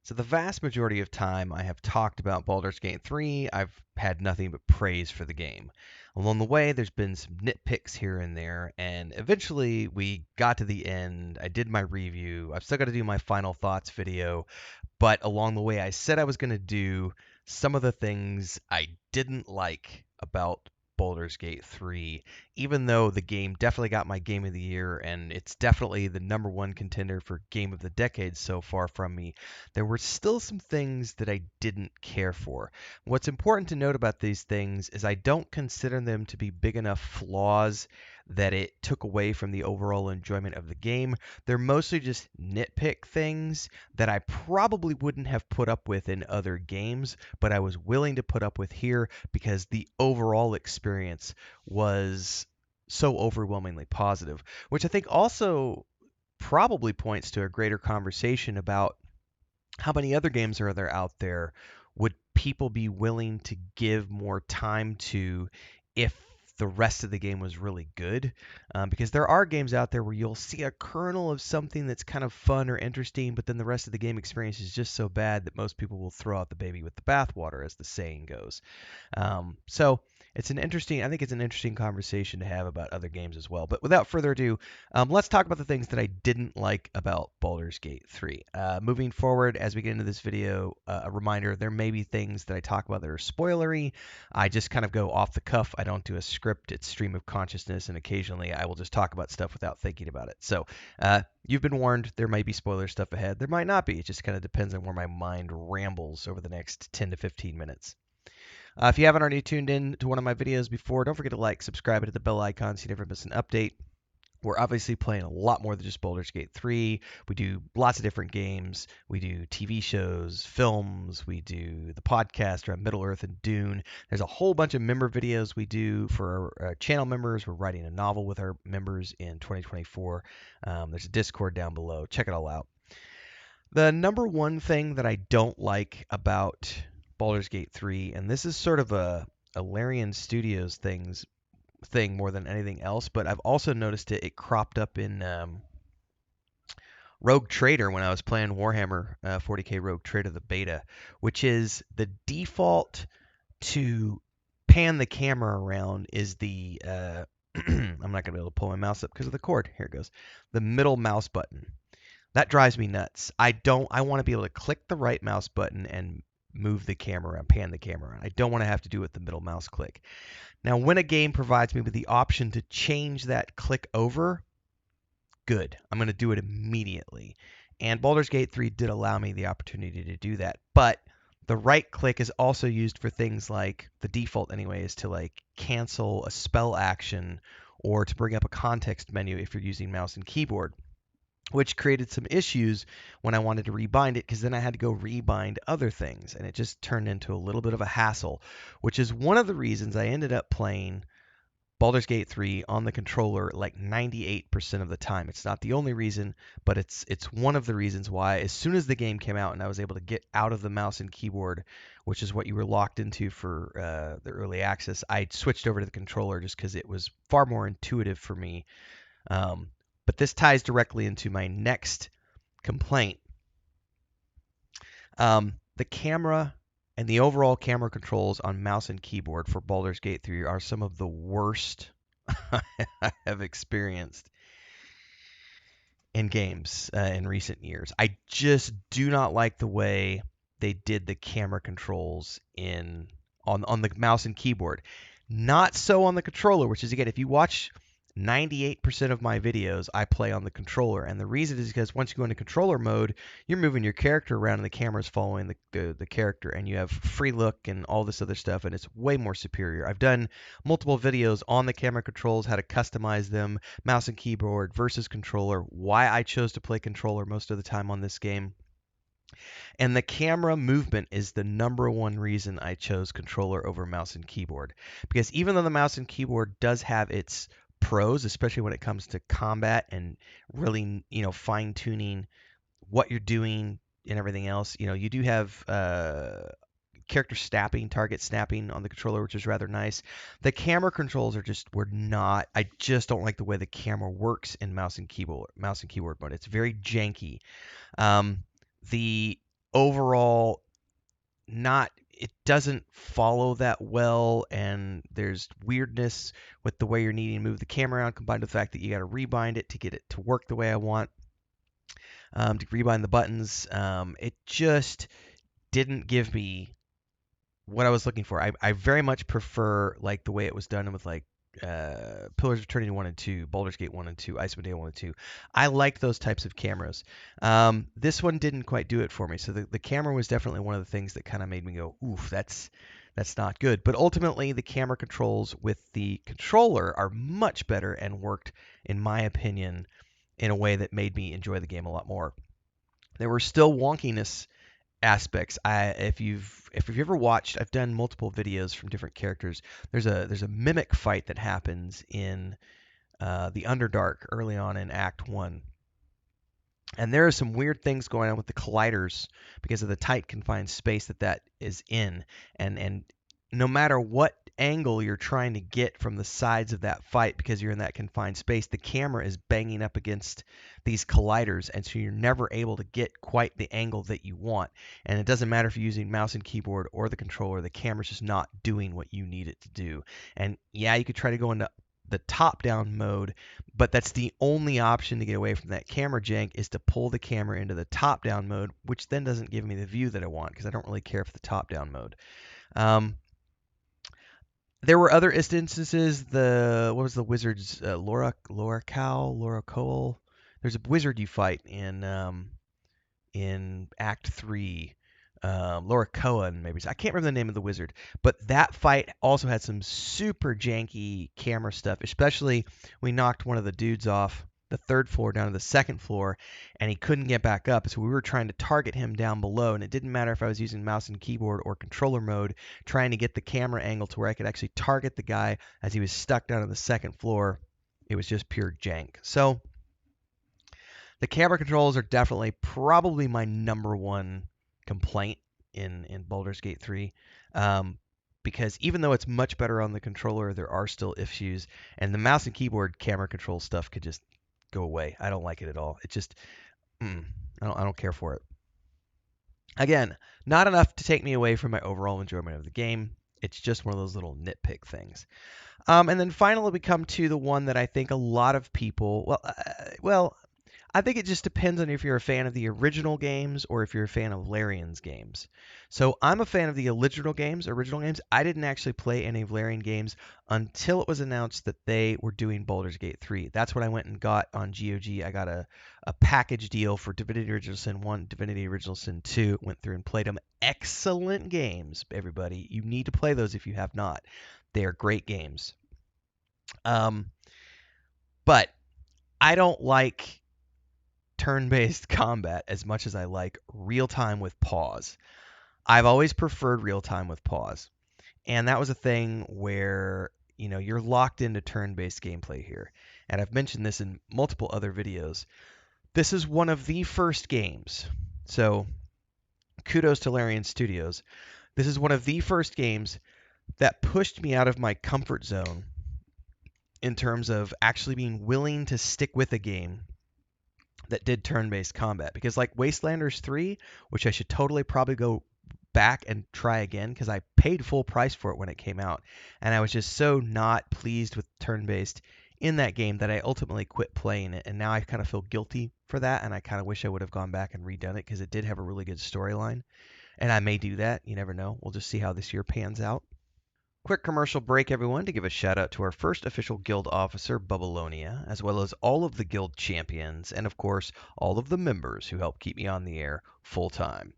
So the vast majority of time I have talked about Baldur's Gate 3, I've had nothing but praise for the game. Along the way, there's been some nitpicks here and there, and eventually we got to the end. I did my review. I've still got to do my final thoughts video, but along the way, I said I was going to do some of the things I didn't like about Baldur's Gate 3, even though the game definitely got my Game of the Year and it's definitely the number one contender for Game of the Decade so far from me. There were still some things that I didn't care for. What's important to note about these things is I don't consider them to be big enough flaws that it took away from the overall enjoyment of the game. They're mostly just nitpick things that I probably wouldn't have put up with in other games, but I was willing to put up with here because the overall experience was so overwhelmingly positive, which I think also probably points to a greater conversation about how many other games are there out there would people be willing to give more time to if the rest of the game was really good? Because there are games out there where you'll see a kernel of something that's kind of fun or interesting, but then the rest of the game experience is just so bad that most people will throw out the baby with the bathwater, as the saying goes. So I think it's an interesting conversation to have about other games as well. But without further ado, let's talk about the things that I didn't like about Baldur's Gate 3. Moving forward, as we get into this video, a reminder, there may be things that I talk about that are spoilery. I just kind of go off the cuff. I don't do a script. It's stream of consciousness, and occasionally I will just talk about stuff without thinking about it. So you've been warned. There might be spoiler stuff ahead. There might not be. It just kind of depends on where my mind rambles over the next 10 to 15 minutes. If you haven't already tuned in to one of my videos before, don't forget to like, subscribe, and hit the bell icon so you never miss an update. We're obviously playing a lot more than just Baldur's Gate 3. We do lots of different games. We do TV shows, films. We do the podcast around Middle-earth and Dune. There's a whole bunch of member videos we do for our channel members. We're writing a novel with our members in 2024. There's a Discord down below. Check it all out. The number one thing that I don't like about Baldur's Gate 3, and this is sort of a Larian Studios thing more than anything else, but I've also noticed it cropped up in Rogue Trader when I was playing Warhammer 40k Rogue Trader the beta, which is the default to pan the camera around is the I'm not gonna be able to pull my mouse up because of the cord. Here it goes. The middle mouse button. That drives me nuts. I want to be able to click the right mouse button and move the camera around, pan the camera around. I don't want to have to do it with the middle mouse click. Now, when a game provides me with the option to change that click over, good. I'm going to do it immediately. And Baldur's Gate 3 did allow me the opportunity to do that. But the right click is also used for things like, the default anyway, is to like cancel a spell action or to bring up a context menu if you're using mouse and keyboard, which created some issues when I wanted to rebind it because then I had to go rebind other things, and it just turned into a little bit of a hassle, which is one of the reasons I ended up playing Baldur's Gate 3 on the controller like 98% of the time. It's not the only reason, but it's one of the reasons why as soon as the game came out and I was able to get out of the mouse and keyboard, which is what you were locked into for the early access, I switched over to the controller just because it was far more intuitive for me. But this ties directly into my next complaint. The camera and the overall camera controls on mouse and keyboard for Baldur's Gate 3 are some of the worst I have experienced in games in recent years. I just do not like the way they did the camera controls on the mouse and keyboard. Not so on the controller, which is, again, if you watch 98% of my videos, I play on the controller. And the reason is because once you go into controller mode, you're moving your character around and the camera's following the character, and you have free look and all this other stuff, and it's way more superior. I've done multiple videos on the camera controls, how to customize them, mouse and keyboard versus controller, why I chose to play controller most of the time on this game. And the camera movement is the number one reason I chose controller over mouse and keyboard. Because even though the mouse and keyboard does have its pros, especially when it comes to combat and really, fine tuning what you're doing and everything else, you do have character snapping, target snapping on the controller, which is rather nice. The camera controls I just don't like the way the camera works in mouse and keyboard mode. It's very janky. The overall not it doesn't follow that well, and there's weirdness with the way you're needing to move the camera around, combined with the fact that you got to rebind it to get it to work the way I want, to rebind the buttons. It just didn't give me what I was looking for. I very much prefer like the way it was done with like Pillars of Eternity 1 and 2, Baldur's Gate 1 and 2, Icewind Dale 1 and 2. I liked those types of cameras. This one didn't quite do it for me. So the camera was definitely one of the things that kind of made me go, oof, that's not good. But ultimately, the camera controls with the controller are much better and worked, in my opinion, in a way that made me enjoy the game a lot more. There were still wonkiness aspects. If you've ever watched, I've done multiple videos from different characters. There's a mimic fight that happens in the Underdark early on in Act 1. And there are some weird things going on with the colliders because of the tight confined space that is in. And no matter what angle you're trying to get from the sides of that fight, because you're in that confined space, the camera is banging up against these colliders, and so you're never able to get quite the angle that you want. And it doesn't matter if you're using mouse and keyboard or the controller, the camera's just not doing what you need it to do. And yeah, you could try to go into the top-down mode, but that's the only option to get away from that camera jank, is to pull the camera into the top-down mode, which then doesn't give me the view that I want because I don't really care for the top-down mode. There were other instances. What was the wizard's Laura Cole? There's a wizard you fight in Act 3. Laura Cohen, maybe. I can't remember the name of the wizard. But that fight also had some super janky camera stuff, especially we knocked one of the dudes off the third floor down to the second floor, and he couldn't get back up. So we were trying to target him down below, and it didn't matter if I was using mouse and keyboard or controller mode, trying to get the camera angle to where I could actually target the guy as he was stuck down on the second floor. It was just pure jank. So the camera controls are definitely probably my number one complaint in Baldur's Gate 3. Because even though it's much better on the controller, there are still issues, and the mouse and keyboard camera control stuff could just go away. I don't like it at all. It just, I don't care for it. Again, not enough to take me away from my overall enjoyment of the game. It's just one of those little nitpick things. And then finally, we come to the one that I think a lot of people, I think it just depends on if you're a fan of the original games or if you're a fan of Larian's games. So I'm a fan of the original games. I didn't actually play any of Larian games until it was announced that they were doing Baldur's Gate 3. That's what I went and got on GOG. I got a package deal for Divinity Original Sin 1, Divinity Original Sin 2. Went through and played them. Excellent games, everybody. You need to play those if you have not. They are great games. But I don't like turn-based combat as much as I like real-time with pause. I've always preferred real-time with pause. And that was a thing where, you're locked into turn-based gameplay here. And I've mentioned this in multiple other videos. This is one of the first games. So, kudos to Larian Studios. This is one of the first games that pushed me out of my comfort zone in terms of actually being willing to stick with a game that did turn-based combat. Because like Wastelanders 3, which I should totally probably go back and try again because I paid full price for it when it came out, and I was just so not pleased with turn-based in that game that I ultimately quit playing it, and now I kind of feel guilty for that, and I kind of wish I would have gone back and redone it because it did have a really good storyline, and I may do that. You never know. We'll just see how this year pans out. Quick commercial break, everyone, to give a shout out to our first official guild officer, Bubbalonia, as well as all of the guild champions, and of course, all of the members who help keep me on the air full time.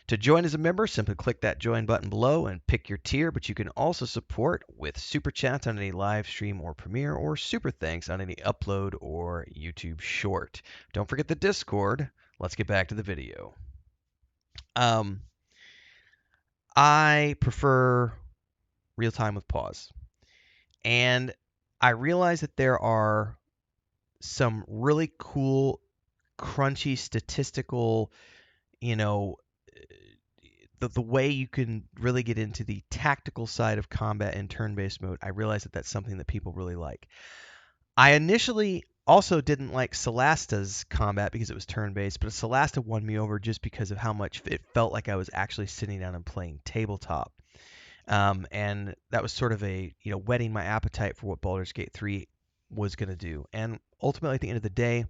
To join as a member, simply click that join button below and pick your tier, but you can also support with SuperChats on any live stream or premiere, or SuperThanks on any upload or YouTube short. Don't forget the Discord. Let's get back to the video. I prefer real time with pause. And I realize that there are some really cool, crunchy, statistical, the way you can really get into the tactical side of combat in turn-based mode. I realize that that's something that people really like. I initially also didn't like Celasta's combat because it was turn-based, but Celasta won me over just because of how much it felt like I was actually sitting down and playing tabletop. And that was sort of a, whetting my appetite for what Baldur's Gate 3 was going to do. And ultimately, at the end of the day,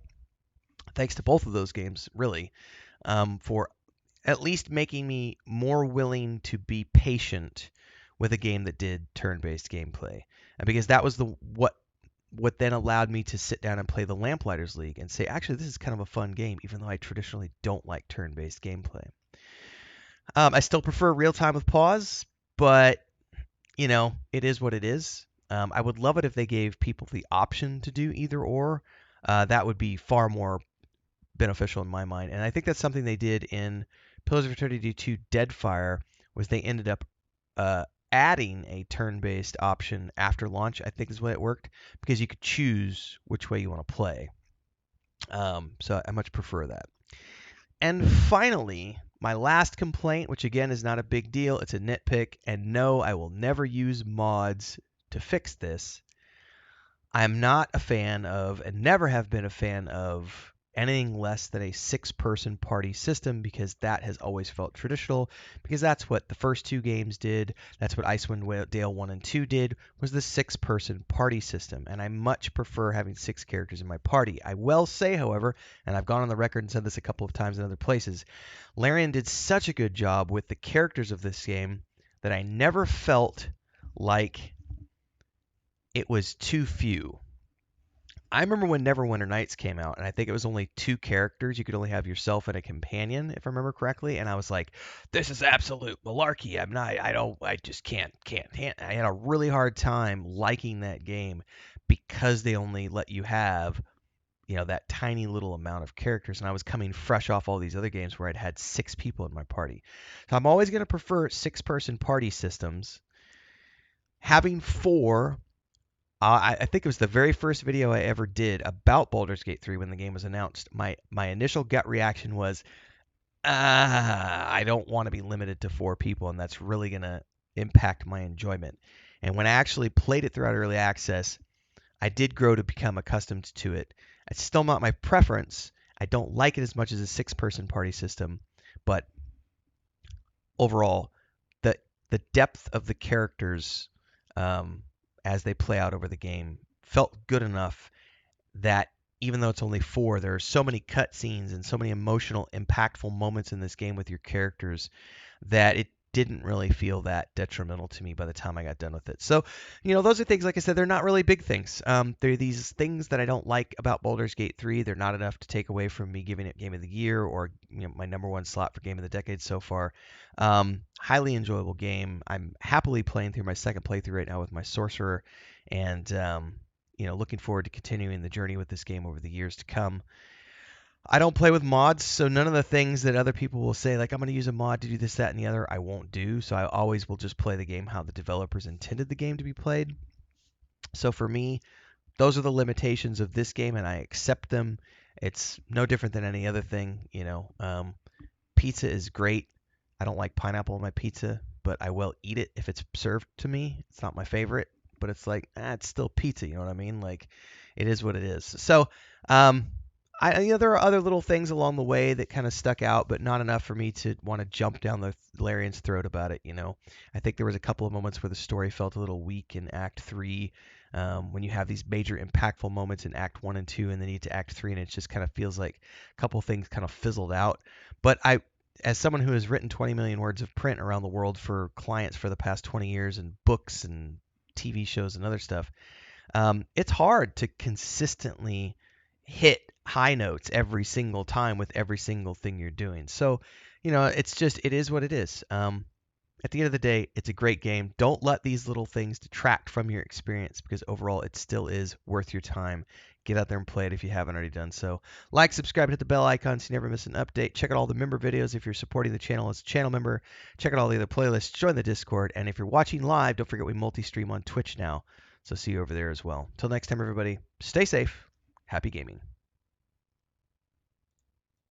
thanks to both of those games, really, for at least making me more willing to be patient with a game that did turn-based gameplay, because that was what then allowed me to sit down and play the Lamplighters League and say, actually, this is kind of a fun game, even though I traditionally don't like turn-based gameplay. I still prefer real-time with pause, but it is what it is. I would love it if they gave people the option to do either or. That would be far more beneficial in my mind. And I think that's something they did in Pillars of Eternity 2 Deadfire, was they ended up adding a turn-based option after launch, I think is the way it worked, because you could choose which way you want to play. So I much prefer that. And finally, my last complaint, which again is not a big deal, it's a nitpick, and no, I will never use mods to fix this. I'm not a fan of, and never have been a fan of, anything less than a 6-person party system, because that has always felt traditional, because that's what the first 2 games did. That's what Icewind Dale 1 and 2 did, was the 6-person party system, and I much prefer having 6 characters in my party. I will say, however, and I've gone on the record and said this a couple of times in other places, Larian did such a good job with the characters of this game that I never felt like it was too few. I remember when Neverwinter Nights came out, and I think it was only 2 characters. You could only have yourself and a companion, if I remember correctly. And I was like, this is absolute malarkey. I just can't. I had a really hard time liking that game because they only let you have, that tiny little amount of characters. And I was coming fresh off all these other games where I'd had 6 people in my party. So I'm always going to prefer 6-person party systems. Having 4. I think it was the very first video I ever did about Baldur's Gate 3 when the game was announced. My initial gut reaction was, I don't want to be limited to 4 people, and that's really going to impact my enjoyment. And when I actually played it throughout early access, I did grow to become accustomed to it. It's still not my preference. I don't like it as much as a 6-person party system, but overall, the depth of the characters as they play out over the game felt good enough that even though it's only 4, there are so many cutscenes and so many emotional, impactful moments in this game with your characters that it didn't really feel that detrimental to me by the time I got done with it. So, those are things, like I said, they're not really big things. They're these things that I don't like about Baldur's Gate 3. They're not enough to take away from me giving it Game of the Year or my number 1 slot for Game of the Decade so far. Highly enjoyable game. I'm happily playing through my second playthrough right now with my Sorcerer, and looking forward to continuing the journey with this game over the years to come. I don't play with mods, so none of the things that other people will say, like, I'm going to use a mod to do this, that, and the other, I won't do. So I always will just play the game how the developers intended the game to be played. So for me, those are the limitations of this game, and I accept them. It's no different than any other thing, Pizza is great. I don't like pineapple on my pizza, but I will eat it if it's served to me. It's not my favorite, but it's like, it's still pizza, you know what I mean? Like, it is what it is. So, there are other little things along the way that kind of stuck out, but not enough for me to want to jump down the Larian's throat about it. I think there was a couple of moments where the story felt a little weak in Act 3, when you have these major impactful moments in Act 1 and 2, and then you get to Act 3, and it just kind of feels like a couple of things kind of fizzled out. But as someone who has written 20 million words of print around the world for clients for the past 20 years, and books and TV shows and other stuff, it's hard to consistently hit high notes every single time with every single thing you're doing. So, it is what it is. At the end of the day, it's a great game. Don't let these little things detract from your experience, because overall it still is worth your time. Get out there and play it if you haven't already done so. Like, subscribe, hit the bell icon so you never miss an update. Check out all the member videos if you're supporting the channel as a channel member. Check out all the other playlists. Join the Discord. And if you're watching live, don't forget we multi-stream on Twitch now. So see you over there as well. Till next time, everybody, stay safe. Happy gaming.